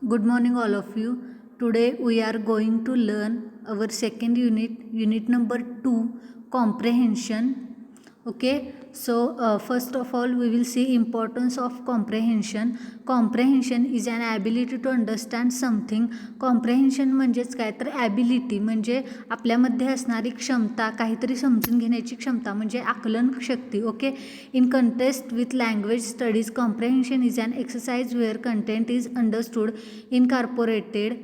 Good morning, all of you. Today we are going to learn our second unit number 2, comprehension. Okay, so first of all, we will see importance of comprehension. Comprehension is an ability to understand something. कॉम्प्रेहेन्शन म्हणजेच काय तर ability म्हणजे आपल्यामध्ये असणारी क्षमता, काहीतरी समजून घेण्याची क्षमता म्हणजे आकलन शक्ती. Okay, in contest with language studies comprehension is an exercise where content is understood, incorporated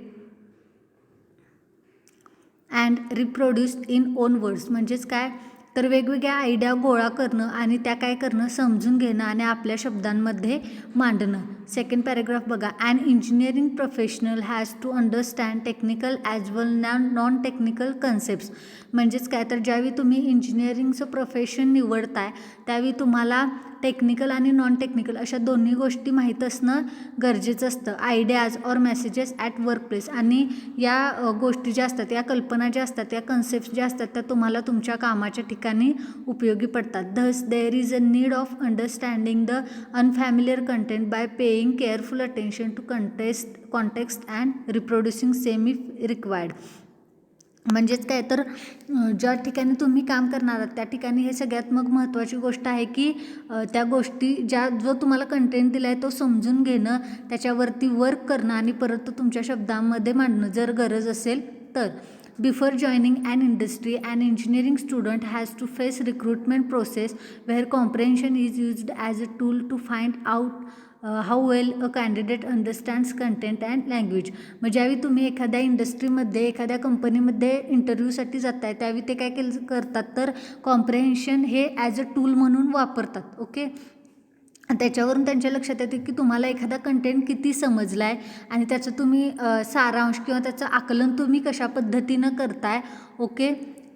and reproduced in own words. म्हणजेच काय तर वेगवेगळ्या आयडिया गोळा करणं आणि त्या काय करणं समजून घेणं आणि आपल्या शब्दांमध्ये मांडणं. सेकंड पॅरेग्राफ बघा. An engineering professional has to understand technical as well non technical concepts. म्हणजेच काय तर ज्यावेळी तुम्ही इंजिनिअरिंगचं प्रोफेशन निवडताय त्यावेळी तुम्हाला टेक्निकल आणि नॉन टेक्निकल अशा दोन्ही गोष्टी माहीत असणं गरजेचं असतं. Ideas or messages at workplace. आणि या गोष्टी ज्या असतात, या कल्पना ज्या असतात, या कन्सेप्ट ज्या असतात त्या तुम्हाला तुमच्या कामाच्या ठिकाणी उपयोगी पडतात. Thus there is a need of understanding the unfamiliar content by paying careful attention to context and reproducing same if required. म्हणजेच काय तर ज्या ठिकाणी तुम्ही काम करणार आहात त्या ठिकाणी हे सगळ्यात मग महत्त्वाची गोष्ट आहे की त्या गोष्टी जो तुम्हाला कंटेंट दिला आहे तो समजून घेणं, त्याच्यावरती वर्क करणं आणि परत तो तुमच्या शब्दांमध्ये मांडणं जर गरज असेल तर. Before joining an industry, an engineering student has to face recruitment process where comprehension is used as a tool to find out how well a candidate understands content and language. मग ज्यावेळी तुम्ही एखाद्या इंडस्ट्रीमध्ये एखाद्या कंपनीमध्ये इंटरव्ह्यूसाठी जाताय त्यावेळी ते काय करतात तर कॉम्प्रेहेन्शन हे ॲज अ टूल म्हणून वापरतात. ओके, त्याच्यावरून त्यांच्या लक्षात येते की तुम्हाला एखादा कंटेंट किती समजला आहे आणि त्याचं तुम्ही सारांश किंवा त्याचं आकलन तुम्ही कशा पद्धतीनं करताय. ओके,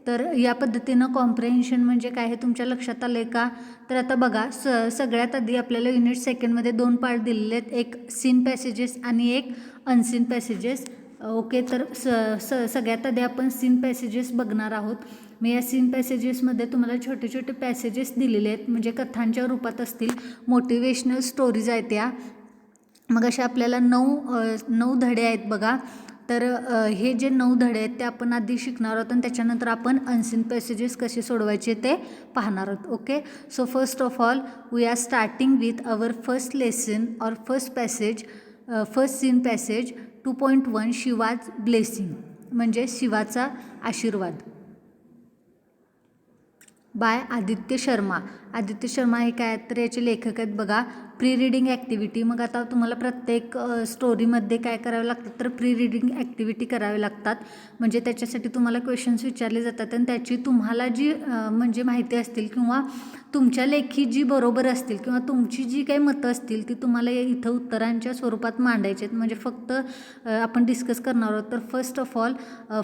तर या पद्धतीनं कॉम्प्रेहेन्शन म्हणजे काय हे तुमच्या लक्षात आलं आहे का? तर आता बघा, सगळ्यात आधी आपल्याला युनिट सेकंडमध्ये 2 पार्ट दिलेले आहेत, एक सीन पॅसेजेस आणि एक अनसीन पॅसेजेस. ओके, तर सगळ्यात आधी आपण सीन पॅसेजेस बघणार आहोत. मग या सीन पॅसेजेसमध्ये तुम्हाला छोटे छोटे पॅसेजेस दिलेले आहेत, म्हणजे कथांच्या रूपात असतील, मोटिवेशनल स्टोरीज आहेत त्या. मग अशा आपल्याला 9 धडे आहेत बघा. तर हे जे 9 धडे आहेत ते आपण आधी शिकणार आहोत आणि त्याच्यानंतर आपण अनसीन पॅसेजेस कसे सोडवायचे ते पाहणार आहोत. Okay, so first of all we are starting with our first lesson or first passage, first seen passage 2.1 Shiva's blessing म्हणजे शिवाचा आशीर्वाद बाय आदित्य शर्मा. आदित्य शर्मा हे काय तर याचे लेखक आहेत बघा. Pre reading activity. मग आता तुम्हाला प्रत्येक स्टोरीमध्ये काय करावं लागतं तर प्री रिडिंग ॲक्टिव्हिटी करावी लागतात. म्हणजे त्याच्यासाठी तुम्हाला क्वेश्चन्स विचारले जातात आणि त्याची तुम्हाला जी म्हणजे माहिती असतील किंवा तुमच्या लेखी जी बरोबर असतील किंवा तुमची जी काही मतं असतील ती तुम्हाला इथं उत्तरांच्या स्वरूपात मांडायचे आहेत. म्हणजे फक्त आपण डिस्कस करणार आहोत. तर first of all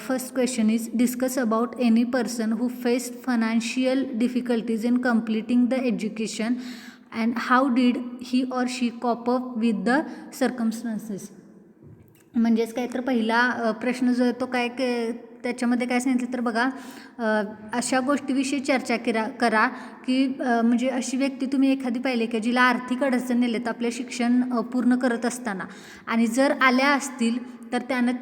first question is discuss about any person who faced financial difficulties in completing the education and how did he or she cope up with the circumstances. म्हणजेच काय तर पहिला प्रश्न जो आहे तो काय त्याच्यामध्ये काय सांगितलं तर बघा, अशा गोष्टीविषयी चर्चा करा की म्हणजे अशी व्यक्ती तुम्ही एखादी पाहिली की जिला आर्थिक अडचण आलेत आपले शिक्षण पूर्ण करत असताना, आणि जर आल्या असतील तर त्यानं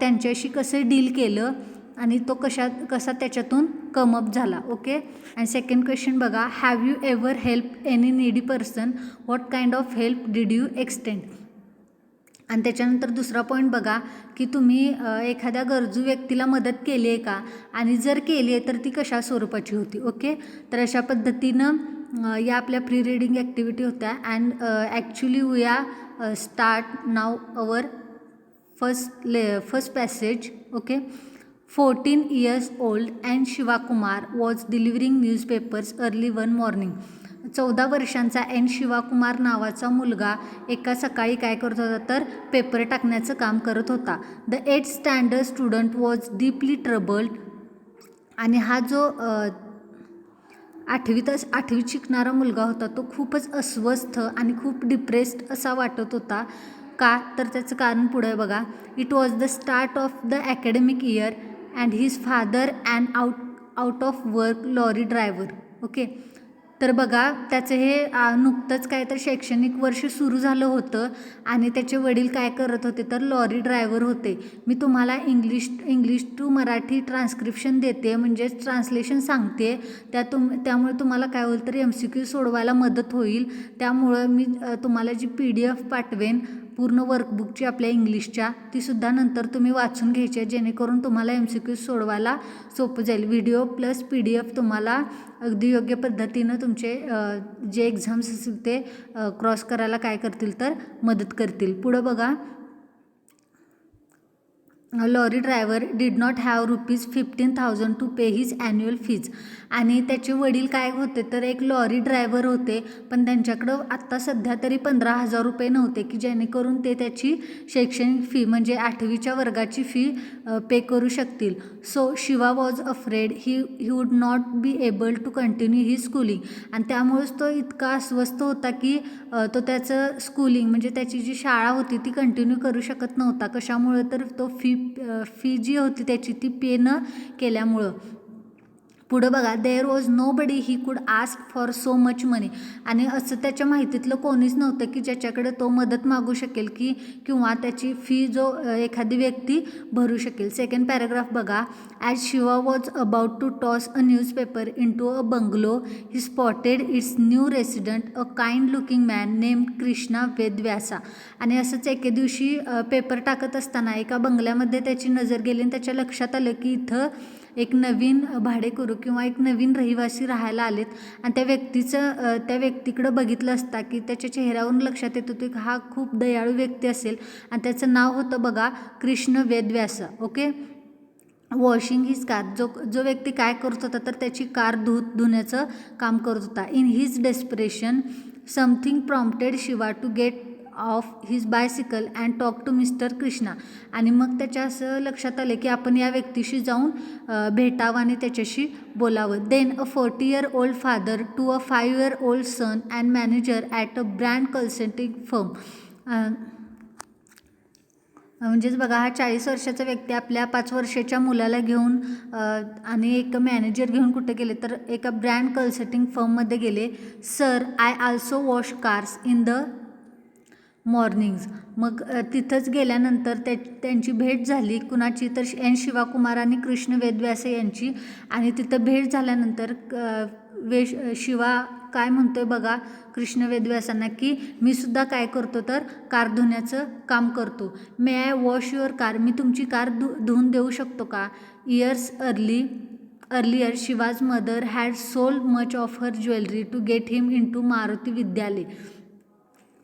त्यांच्याशी कसं डील केलं आणि तो कसा त्याच्यातून कमअप झाला. ओके, अँड सेकंड क्वेश्चन बघा, have you ever help any needy person, what kind of help did you extend. आणि त्याच्यानंतर दुसरा पॉईंट बघा की तुम्ही एखाद्या गरजू व्यक्तीला मदत केली आहे का, आणि जर केली आहे तर ती कशा स्वरूपाची होती. ओके, तर अशा पद्धतीनं या आपल्या प्री रिडिंग ॲक्टिव्हिटी होत्या. And actually we are start now our first passage. Okay, 14 years old and Shiva Kumar was delivering newspapers early one morning. 14 वर्षांचा एन शिवाकुमार नावाचा मुलगा एका सकाळी काय करत होता तर पेपर टाकण्याचं काम करत होता. The 8th standard student was deeply troubled. आणि हा जो 8वीत शिकणारा मुलगा होता तो खूपच अस्वस्थ आणि खूप डिप्रेस्ड असा वाटत होता. का तर त्याचं कारण पुढे बघा. It was the start of the academic year and his father and out of work lorry driver. Okay, तर बघा त्याचं हे नुकतंच काय तर शैक्षणिक वर्ष सुरू झालं होतं आणि त्याचे वडील काय करत होते तर लॉरी ड्रायव्हर होते. मी तुम्हाला इंग्लिश टू मराठी ट्रान्स्क्रिप्शन देते, म्हणजेच ट्रान्सलेशन सांगते. त्यामुळे तुम्हाला काय होईल तर MCQ सोडवायला मदत होईल. त्यामुळं मी तुम्हाला जी PDF पाठवेन पूर्ण वर्कबुकची आपल्या इंग्लिशच्या, तीसुद्धा नंतर तुम्ही वाचून घ्यायची आहे, जेणेकरून तुम्हाला MCQ सोडवायला सोपं जाईल. व्हिडिओ प्लस PDF तुम्हाला अगदी योग्य पद्धतीनं तुमचे जे एक्झाम्स असतील ते क्रॉस करायला काय करतील तर मदत करतील. पुढं बघा, lorry driver did not have ₹15,000 to pay his annual fees. आणि त्याचे वडील काय होते तर एक लॉरी ड्रायव्हर होते, पण त्यांच्याकडं आत्ता सध्या तरी ₹15,000 नव्हते की जेणेकरून ते त्याची शैक्षणिक फी म्हणजे 8वीच्या वर्गाची फी पे करू शकतील. So Shiva was afraid he would not be able to continue he schooling. आणि त्यामुळेच तो इतका अस्वस्थ होता की तो त्याचं स्कूलिंग म्हणजे त्याची जी शाळा होती ती कंटिन्यू करू शकत नव्हता. कशामुळे तर तो फी जी होती त्याची ती पे न केल्यामुळं. पुढं बघा, there was nobody he could ask for so much money. आणि असं त्याच्या माहितीतलं कोणीच नव्हतं की ज्याच्याकडे तो मदत मागू शकेल किंवा त्याची फी जो एखादी व्यक्ती भरू शकेल. सेकंड पॅराग्राफ बघा, as Shiva was about to toss a newspaper into a bungalow he spotted its new resident a kind looking man named Krishna Vedavyasa. आणि असंच एके दिवशी पेपर टाकत असताना एका बंगल्यामध्ये त्याची नजर गेली आणि त्याच्या लक्षात आलं की इथं एक नवीन भाडेकरू किंवा एक नवीन रहिवासी राहायला आलेत. आणि त्या व्यक्तीकडं बघितलं असता की त्याच्या चेहऱ्यावरून लक्षात येत होतं की हा खूप दयाळू व्यक्ती असेल. आणि त्याचं नाव होतं बघा Krishna Vedavyas. Okay. Washing his car. जो व्यक्ती काय करत होता तर त्याची कार धुण्याचं काम करत होता. In his desperation something prompted Shiva to get off his bicycle and talk to mister Krishna. आणि मग त्याच्या असं लक्षात आलं की आपण या व्यक्तीशी जाऊन भेटावं आणि त्याच्याशी बोलावं. Then a 40-year-old father to a 5-year-old son and manager at a brand consulting firm. म्हणजेच बघा, हा 40 वर्षाचा व्यक्ती आपल्या 5 वर्षाच्या मुलाला घेऊन आणि एक मॅनेजर घेऊन कुठे गेले तर एका ब्रँड कन्सल्टिंग फर्ममध्ये गेले. Sir, I also wash cars in the mornings. मग तिथंच गेल्यानंतर त्यांची भेट झाली कुणाची तर शिवाकुमार आणि कृष्ण वेदव्यास यांची. आणि तिथं भेट झाल्यानंतर शिवा काय म्हणतोय बघा कृष्ण वेदव्यासांना की मी सुद्धा काय करतो तर कार धुण्याचं काम करतो. May I wash your car. मी तुमची कार धुवून देऊ शकतो का. Years earlier Shiva's mother had sold much of her jewellery to get him into Maruti Vidyalaya.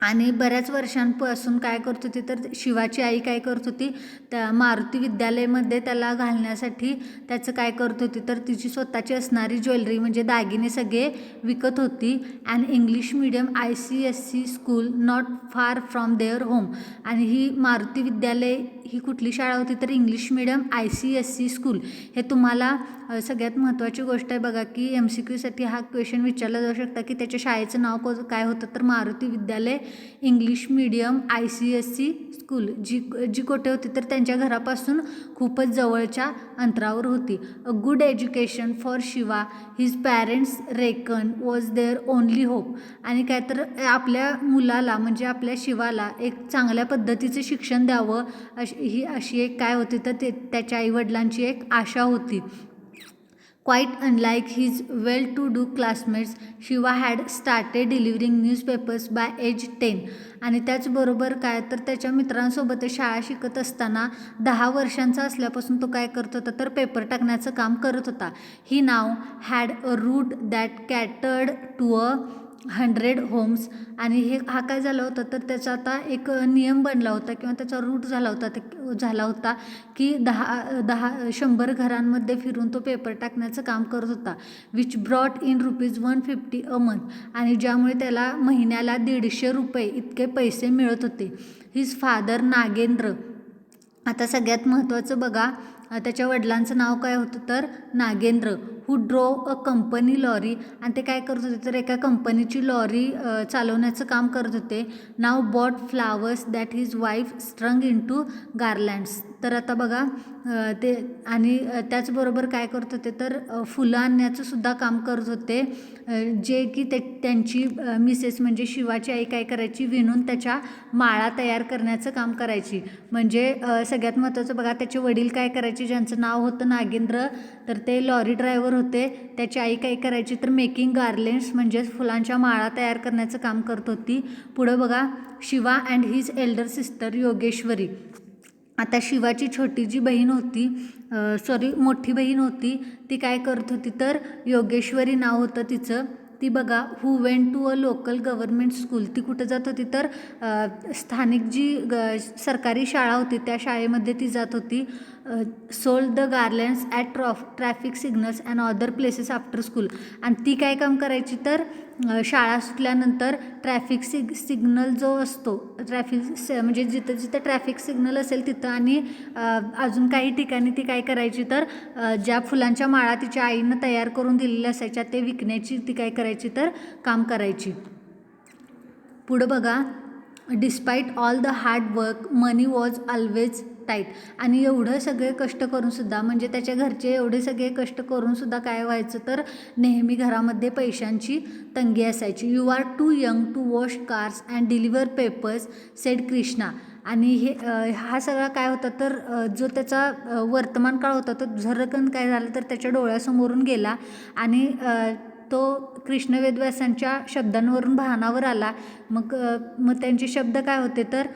आणि बऱ्याच वर्षांपासून काय करत होती तर शिवाची आई काय करत होती त्या मारुती विद्यालयामध्ये त्याला घालण्यासाठी त्याचं काय करत होती तर तिची स्वतःची असणारी ज्वेलरी म्हणजे दागिने सगळे विकत होती. And English medium ICSE school not far from there home. आणि ही मारुती विद्यालय ही कुठली शाळा होती तर इंग्लिश मीडियम ICSE स्कूल. हे तुम्हाला सगळ्यात महत्त्वाची गोष्ट आहे बघा की MCQसाठी हा क्वेश्चन विचारला जाऊ शकता की त्याच्या शाळेचं नाव काय होतं तर Maruti Vidyalaya English medium ICSE school. जी कोठे होती तर त्यांच्या घरापासून खूपच जवळच्या अंतरावर होती. A good education for Shiva his parents reckon was there only hope. आणि काय तर आपल्या मुलाला म्हणजे आपल्या शिवाला एक चांगल्या पद्धतीचं शिक्षण द्यावं अशी एक काय होती तर त्याच्या आईवडिलांची एक आशा होती. Quite unlike his well-to-do classmates, Shiva had started delivering newspapers by age 10. आणि त्याचबरोबर काय तर त्याच्या मित्रांसोबत शाळा शिकत असताना 10 वर्षांचा असल्यापासून तो काय करत होता तर पेपर टाकण्याचं काम करत होता. He now had a route that catered to 100 homes. आणि हा काय झाला होता तर त्याचा आता एक नियम बनला होता किंवा त्याचा रूट झाला होता की 100 घरांमध्ये फिरून तो पेपर टाकण्याचं काम करत होता. Which brought in ₹150 a month. आणि ज्यामुळे त्याला महिन्याला ₹150 इतके पैसे मिळत होते. His father Nagendra. आता सगळ्यात महत्त्वाचं बघा त्याच्या वडिलांचं नाव काय होतं तर नागेंद्र. हू ड्रोव अ कंपनी लॉरी, आणि ते काय करत होते तर एका कंपनीची लॉरी चालवण्याचं काम करत होते. Now bought flowers that his wife strung into garlands. तर आता बघा ते आणि त्याचबरोबर काय करत होते तर फुलं आणण्याचं सुद्धा काम करत होते, जे की त्यांची मिसेस म्हणजे शिवाची आई काय करायची, विणून त्याच्या माळा तयार करण्याचं काम करायची. म्हणजे सगळ्यात महत्त्वाचं बघा, त्याचे वडील काय करायचे, ज्यांचं नाव होतं नागेंद्र, तर ते लॉरी ड्रायव्हर होते. त्याची आई काय करायची तर मेकिंग गार्लेंड्स म्हणजेच फुलांच्या माळा तयार करण्याचं काम करत होती. पुढं बघा, Shiva and his Elder sister Yogeshwari. आता शिवाची छोटी जी बहीण होती, मोठी बहीण होती, ती काय करत होती तर योगेश्वरी नाव होतं तिचं. ती बघा, who went to a local government school. ती कुठं जात होती तर स्थानिक जी सरकारी शाळा होती त्या शाळेमध्ये ती जात होती. Sold the garlands at traffic signals and other places after school. आणि ती काय काम करायची तर शाळा सुटल्यानंतर ट्रॅफिक सिग्नल जो असतो, म्हणजे जिथं जिथं ट्रॅफिक सिग्नल असेल तिथं आणि अजून काही ठिकाणी ती काय करायची तर ज्या फुलांच्या माळा तिच्या आईनं तयार करून दिलेल्या असायच्या ते विकण्याची ती काय करायची तर काम करायची. पुढं बघा, despite all the hard work money was always tight. आणि एवढं सगळे कष्ट करूनसुद्धा, म्हणजे त्याच्या घरचे एवढे सगळे कष्ट करूनसुद्धा काय व्हायचं तर नेहमी घरामध्ये पैशांची तंगी असायची. You are too young to wash cars and deliver papers said Krishna. आणि हा सगळा काय होता तर जो त्याचा वर्तमान काळ होता तो झरकन काय झालं तर त्याच्या डोळ्यासमोरून गेला आणि तो कृष्ण वेदव्यासांच्या शब्दांवरून भानावर आला. मग त्यांचे शब्द काय होते तर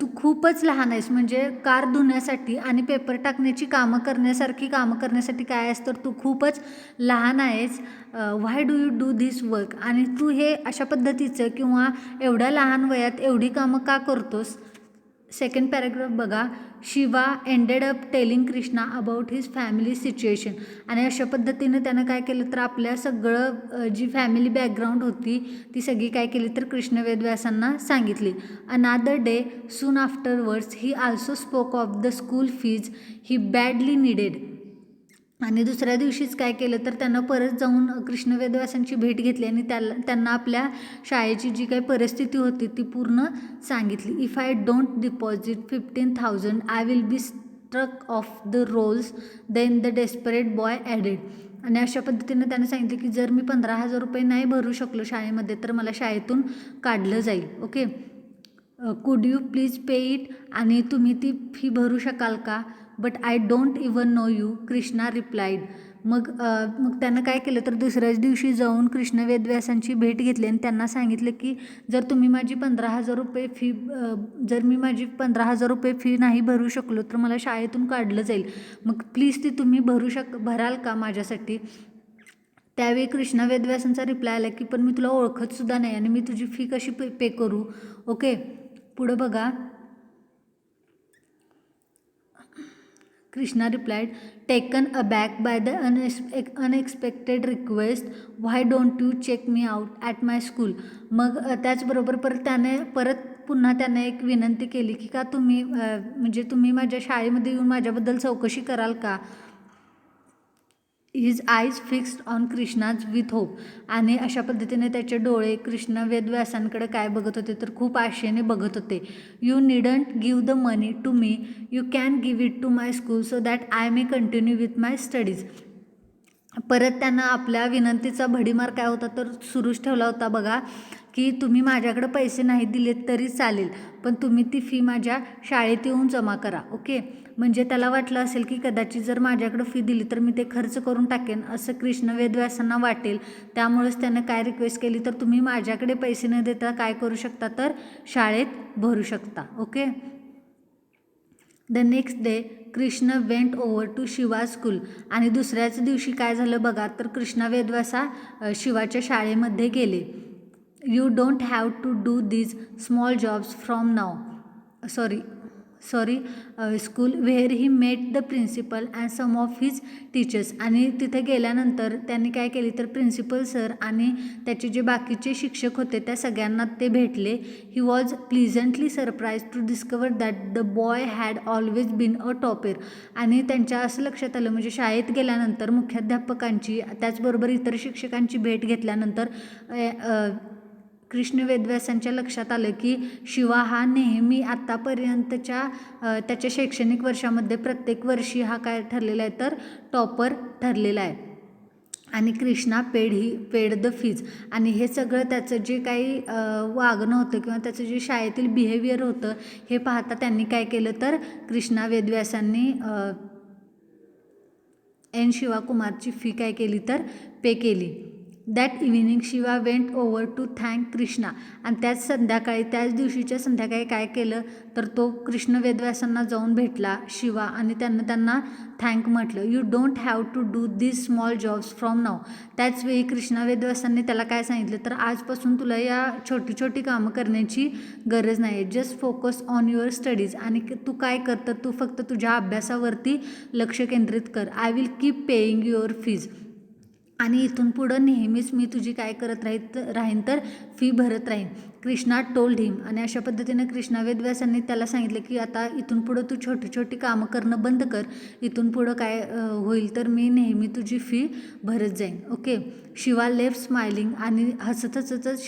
तू खूपच लहान आहेस, म्हणजे कार धुण्यासाठी आणि पेपर टाकण्याची कामं करण्यासाठी काय आहेस तर तू खूपच लहान आहेस. Why do you do this work. आणि तू हे अशा पद्धतीचं किंवा एवढ्या लहान वयात एवढी कामं का करतोस. सेकंड पॅराग्राफ बघा, Shiva ended up telling Krishna about his family situation. आणि अशा पद्धतीनं त्यानं काय केलं तर आपल्या सगळं जी फॅमिली बॅकग्राऊंड होती ती सगळी काय केली तर कृष्ण वेदव्यासांना सांगितली. अनादर day soon afterwards he also spoke of the school fees he badly needed. आणि दुसऱ्या दिवशीच काय केलं तर त्यानं परत जाऊन कृष्ण वेदव्यासांची भेट घेतली आणि त्यांना आपल्या शाळेची जी काही परिस्थिती होती ती पूर्ण सांगितली. If I don't deposit 15,000 I will be struck off the rolls then the desperate boy added. आणि अशा पद्धतीनं त्यानं सांगितलं की जर मी 15,000 रुपये नाही भरू शकलो शाळेमध्ये तर मला शाळेतून काढलं जाईल. ओके, कुड यू प्लीज पे इट. आणि तुम्ही ती फी भरू शकाल का. But I don't even know you, Krishna replied. मग त्यानं काय केलं तर दुसऱ्याच दिवशी जाऊन कृष्ण वेदव्यासांची भेट घेतली आणि त्यांना सांगितलं की जर मी माझी 15,000 रुपये फी नाही भरू शकलो तर मला शाळेतून काढलं जाईल. मग प्लीज ती तुम्ही भराल का माझ्यासाठी. त्यावेळी कृष्ण वेदव्यासांचा रिप्लाय आला की पण मी तुला ओळखतसुद्धा नाही आणि मी तुझी फी कशी पे करू. ओके, पुढं बघा, Krishna replied taken aback by the unexpected request why don't you check me out at my school. मग त्याचबरोबर परत पुन्हा त्याने एक विनंती केली की का तुम्ही माझ्या शाळेमध्ये येऊन माझ्याबद्दल चौकशी कराल का. His eyes fixed on Krishna's with hope. आणि अशा पद्धतीने त्याचे डोळे कृष्ण वेदव्यासांकडे काय बघत होते तर खूप आशेने बघत होते. You needn't give the money to me, you can give it to my school so that I may continue with my studies. परत त्यांना आपल्या विनंतीचा भडीमार काय होता तर सुरूच ठेवला होता बघा, की तुम्ही माझ्याकडे पैसे नाही दिले तरी चालेल पण तुम्ही ती फी माझ्या शाळेत येऊन जमा करा. ओके, म्हणजे त्याला वाटलं असेल की कदाचित जर माझ्याकडे फी दिली तर मी ते खर्च करून टाकेन असं कृष्ण वेदव्यासांना वाटेल. त्यामुळेच त्यानं काय रिक्वेस्ट केली तर तुम्ही माझ्याकडे पैसे न देता काय करू शकता तर शाळेत भरू शकता. Okay, the next day Krishna went over to Shiva school. आणि दुसऱ्याच दिवशी काय झालं बघा तर कृष्णा वेदव्यासा शिवाच्या शाळेमध्ये गेले. You don't have to do these small jobs from now. School where he met the principal and some of his teachers. आणि तिथे गेल्यानंतर त्यांनी काय केली तर प्रिन्सिपल सर आणि त्याचे जे बाकीचे शिक्षक होते त्या सगळ्यांना ते भेटले. He was pleasantly surprise to discover that the boy had always been a topper. आणि त्यांच्या असं लक्षात आलं, म्हणजे शाळेत गेल्यानंतर मुख्याध्यापकांची त्याचबरोबर इतर शिक्षकांची भेट घेतल्यानंतर कृष्ण वेदव्यासांच्या लक्षात आलं की शिवा हा नेहमी आत्तापर्यंतच्या त्याच्या शैक्षणिक वर्षामध्ये प्रत्येक वर्षी हा काय ठरलेला आहे तर टॉपर ठरलेला आहे. आणि कृष्णा पेड द फीज. आणि हे सगळं त्याचं जे काही वागणं होतं किंवा त्याचं जे शाळेतील बिहेवियर होतं हे पाहता त्यांनी काय केलं तर कृष्णा वेदव्यासांनी एन शिवाकुमारची फी काय केली तर पे केली. That evening Shiva went over to thank Krishna. आणि त्याच दिवशीच्या संध्याकाळी काय केलं तर तो कृष्ण वेदव्यासांना जाऊन भेटला शिवा आणि त्यांना थँक म्हटलं. You don't have to do this small jobs from now. त्याच वेळी कृष्णा वेदव्यासांनी त्याला काय सांगितलं तर आजपासून तुला या छोटी छोटी कामं करण्याची गरज नाही. Just focus on your studies. आणि तू काय कर तर तू फक्त तुझ्या अभ्यासावरती लक्ष केंद्रित कर. I will keep paying your fees. आणि इथून पुढं नेहमीच मी तुझी काय करत राहीन तर फी भरत राहीन. कृष्णा टोल्ड हिम. आणि अशा पद्धतीनं कृष्णा वेदव्यासांनी त्याला सांगितलं की आता इथून पुढं तू छोटी छोटी कामं करणं बंद कर. इथून पुढं काय होईल तर मी नेहमी तुझी फी भरत जाईन. ओके. Shiva left smiling. आणि हसतच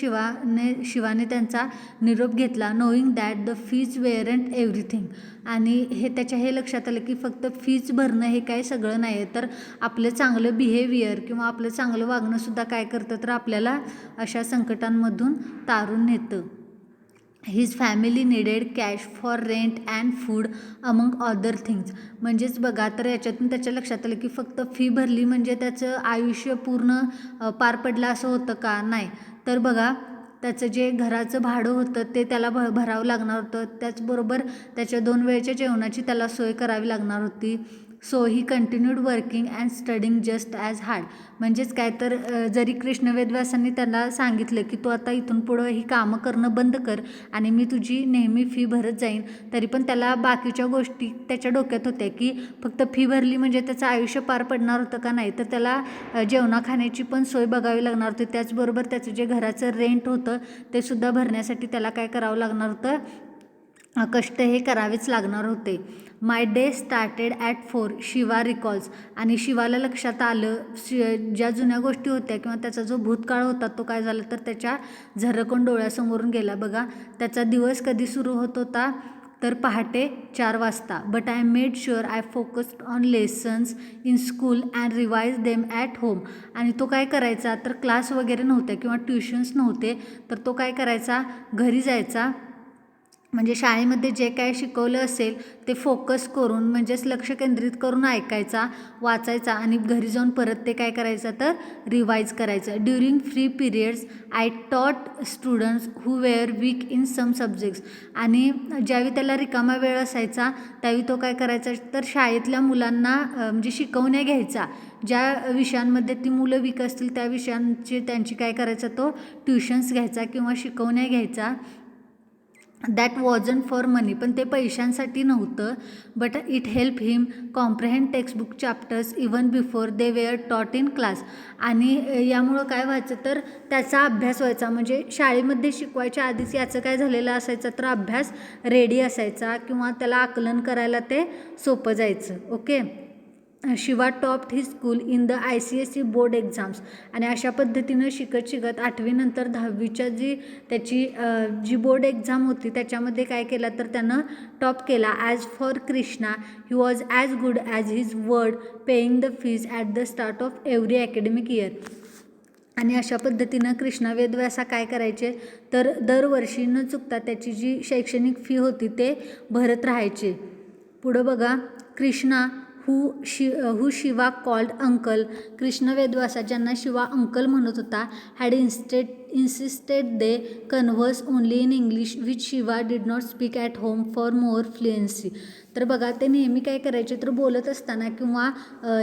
शिवाने त्यांचा निरोप घेतला. Knowing that the fees weren't everything. आणि त्याच्या हे लक्षात आलं की फक्त फीज भरणं हे काय सगळं नाही आहे, तर आपलं चांगलं बिहेवियर किंवा आपलं चांगलं वागणंसुद्धा काय करतं तर आपल्याला अशा संकटांमधून तारून नेतं. His family needed cash for rent and food among other things. म्हणजेच बघा तर याच्यातून त्याच्या लक्षात आलं की फक्त फी भरली म्हणजे त्याचं आयुष्य पूर्ण पार पडलं असं होतं का? नाही. तर बघा त्याचं जे घराचं भाडं होतं ते त्याला भरावं लागणार होतं. त्याचबरोबर त्याच्या 2 वेळच्या जेवणाची त्याला सोय करावी लागणार होती. So he continued working and studying just as hard. म्हणजेच काय तर जरी कृष्ण वेदव्यासांनी त्यांना सांगितलं की तू आता इथून पुढं ही कामं करणं बंद कर आणि मी तुझी नेहमी फी भरत जाईन, तरी पण त्याला बाकीच्या गोष्टी त्याच्या डोक्यात होत्या की फक्त फी भरली म्हणजे त्याचं आयुष्य पार पडणार होतं का? नाही. तर त्याला जेवणा खाण्याची पण सोय बघावी लागणार होती. त्याचबरोबर त्याचं जे घराचं रेंट होतं ते सुद्धा भरण्यासाठी त्याला काय करावं लागणार होतं, कष्ट हे करावेच लागणार होते. My day started at 4 Shiva recalls. आणि शिवाला लक्षात आलं ज्या जुन्या गोष्टी होत्या किंवा त्याचा जो भूतकाळ होता तो काय झाला तर त्याच्या झरकून डोळ्यासमोरून गेला. बघा त्याचा दिवस कधी सुरू होत होता तर पहाटे 4 वाजता. But I made sure I focused on lessons in school and revise them at home. आणि तो काय करायचा तर क्लास वगैरे नव्हते किंवा ट्युशन्स नव्हते, तर तो काय करायचा घरी जायचा, म्हणजे शाळेमध्ये जे काय शिकवलं असेल ते फोकस करून म्हणजेच लक्ष केंद्रित करून ऐकायचा, वाचायचा आणि घरी जाऊन परत ते काय करायचं तर रिवाईज करायचं. During free periods I taught students who were weak in some subjects. आणि ज्यावेळी त्याला रिकामा वेळ असायचा त्यावेळी तो काय करायचा तर शाळेतल्या मुलांना म्हणजे शिकवण्या घ्यायचा. ज्या विषयांमध्ये ती मुलं वीक असतील त्या विषयांची त्यांची काय करायचा तो ट्युशन्स घ्यायचा किंवा शिकवण्या घ्यायचा. That wasn't for money. पण ते पैशांसाठी नव्हतं. But it help him comprehend textbook chapters even before they were taught in class. आणि यामुळं काय व्हायचं तर त्याचा अभ्यास व्हायचा, म्हणजे शाळेमध्ये शिकवायच्या आधीच याचं काय झालेलं असायचं तर अभ्यास रेडी असायचा किंवा त्याला आकलन करायला ते सोपं जायचं. Okay. Shiva topped he school in the ICSE board exams. आणि अशा पद्धतीनं शिकत 8वी नंतर 10वीच्या जी बोर्ड एक्झाम होती त्याच्यामध्ये काय केलं तर त्यानं टॉप केला. As for Krishna he was as good as his word paying the fees at the start of every academic year. आणि अशा पद्धतीनं कृष्णा वेदव्यासा काय करायचे तर दरवर्षी न चुकता त्याची जी शैक्षणिक फी होती ते भरत राहायचे. पुढं बघा. कृष्णा हू शिवा कॉल्ड अंकल. कृष्ण वेदव्यासा ज्यांना शिवा अंकल म्हणत होता had insisted they converse only in English, which Shiva did not speak at home for more fluency. तर बघा ते नेहमी काय करायचे तर बोलत असताना किंवा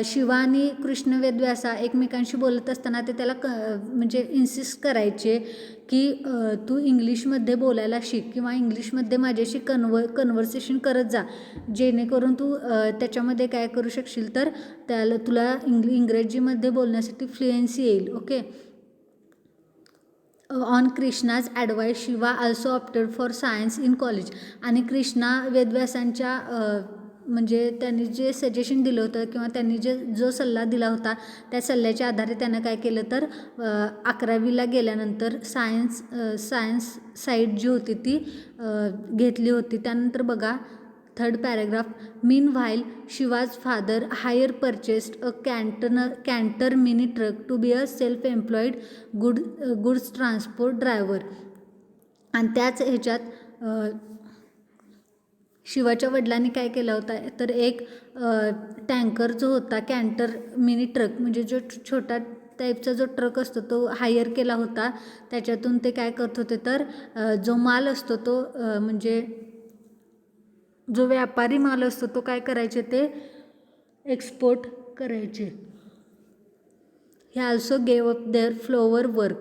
शिवा आणि कृष्ण वेदव्यासा एकमेकांशी बोलत असताना ते त्याला म्हणजे इन्सिस्ट करायचे की तू इंग्लिशमध्ये बोलायला शिक किंवा इंग्लिशमध्ये माझ्याशी कन्व्हर्सेशन करत जा, जेणेकरून तू त्याच्यामध्ये काय करू शकशील तर त्याला तुला इंग्रजीमध्ये बोलण्यासाठी फ्लुएन्सी येईल. Okay. On Krishna's advice Shiva also opted for science in college. आणि कृष्णा वेदव्यासांच्या म्हणजे त्यांनी जे सजेशन दिलं होतं किंवा त्यांनी जो सल्ला दिला होता त्या सल्ल्याच्या आधारे त्यानं काय केलं तर 11वीला गेल्यानंतर सायन्स साईड जी होती ती घेतली होती. त्यानंतर बघा third paragraph. Meanwhile Shiva's father here purchased a Canter mini truck to be a self employed goods transport driver. आणि त्याच ह्याच्यात शिवाच्या वडिलांनी काय केला होता तर एक टँकर जो होता कॅन्टर मिनी ट्रक म्हणजे जो छोटा टाईपचा जो ट्रक असतो तो हायर केला होता. त्याच्यातून ते काय करत होते तर जो माल असतो तो म्हणजे जो व्यापारी माल असतो तो काय करायचे ते एक्सपोर्ट करायचे. हे also gave up their floor work.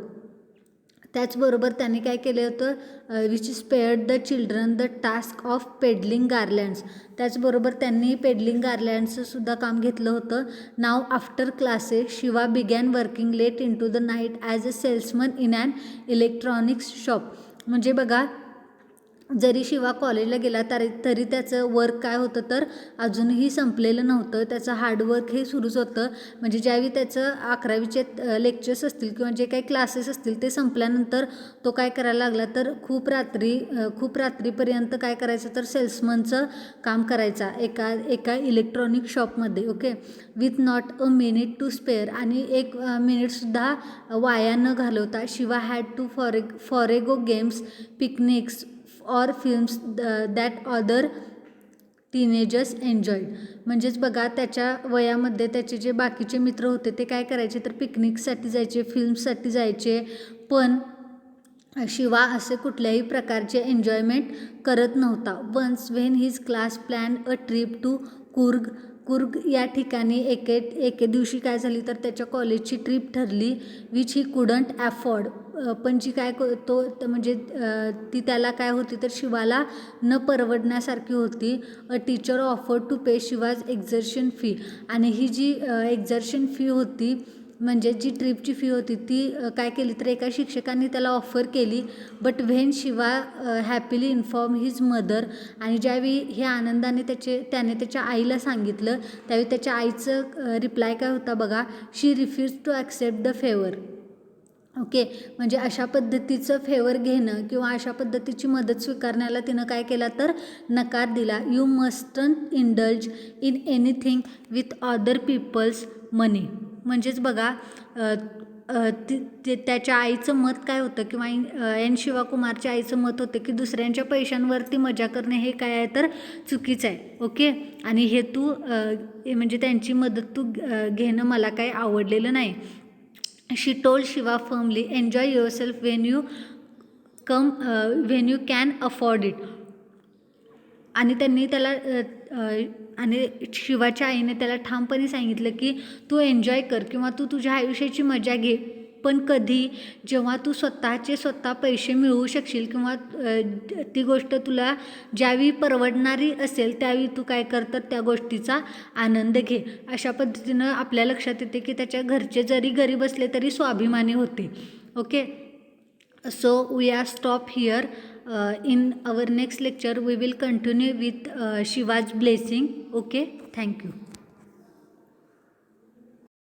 त्याचबरोबर त्यांनी काय केलं होतं which spared the children the task of peddling garlands. त्याचबरोबर त्यांनी पेडलिंग गार्लँड्सचं सुद्धा काम घेतलं होतं. Now after classes Shiva began working late into the night as a salesman in an electronics shop. म्हणजे बघा जरी शिवा कॉलेजला गेला तरी त्याचं वर्क काय होतं तर अजूनही संपलेलं नव्हतं. त्याचं हार्डवर्क हे सुरूच होतं. म्हणजे ज्यावेळी त्याचं 11वीचे लेक्चर्स असतील किंवा जे काही क्लासेस असतील ते संपल्यानंतर तो काय करायला लागला तर खूप रात्रीपर्यंत काय करायचं तर सेल्समनचं काम करायचा एका इलेक्ट्रॉनिक शॉपमध्ये. Okay. With not a minute to spare. आणि एक मिनिटसुद्धा वाया न घालवता Shiva had to forego games picnics और films that other teenagers enjoyed. म्हणजेच बघा त्याच्या वयामध्ये त्याचे जे बाकीचे मित्र होते ते काय करायचे तर पिकनिकसाठी जायचे, फिल्म्ससाठी जायचे, पण शिवा असे कुठल्याही प्रकारचे एन्जॉयमेंट करत नव्हता. Once when his class plan a trip to Coorg या ठिकाणी एके दिवशी काय झाली तर त्याच्या कॉलेजची ट्रिप ठरली विच ही कुडंट ॲफोर्ड. पण जी काय म्हणजे ती त्याला काय होती तर शिवाला न परवडण्यासारखी होती. A teacher offered to pay Shiva's excursion fee. आणि ही जी एक्झर्शन फी होती म्हणजे जी ट्रिपची फी होती ती काय केली तर एका शिक्षकांनी त्याला ऑफर केली. But when Shiva happily inform his mother. आणि ज्यावेळी हे आनंदाने त्याने त्याच्या आईला सांगितलं त्यावेळी त्याच्या आईचं रिप्लाय काय होता बघा. She refuse to accept the favour. Okay. म्हणजे अशा पद्धतीचं फेवर घेणं किंवा अशा पद्धतीची मदत स्वीकारण्याला तिनं काय केला तर नकार दिला. You mustn't indulge in anything with other people's money. म्हणजेच बघा त्याच्या आईचं मत काय होतं किंवा एन शिवाकुमारच्या आईचं मत होतं की दुसऱ्यांच्या पैशांवरती मजा करणे हे काय आहे तर चुकीचं आहे. ओके. आणि हे तू म्हणजे त्यांची मदत तू घेणं मला काही आवडलेलं नाही. She told Shiva firmly enjoy yourself when you can afford it. आणि त्यांनी त्याला आणि शिवाच्या आईने त्याला ठामपणे सांगितलं की तू एन्जॉय कर किंवा तू तुझ्या आयुष्याची मजा घे, पण कधी जेव्हा तू स्वतः पैसे मिळवू शकशील किंवा ती गोष्ट तुला ज्यावेळी परवडणारी असेल त्यावेळी तू काय कर तर त्या गोष्टीचा आनंद घे. अशा पद्धतीनं आपल्या लक्षात येते की त्याच्या घरचे जरी गरीब असले तरी स्वाभिमानी होते. Okay. So we are stop here. In our next lecture we will continue with Shiva's blessing. Okay, thank you.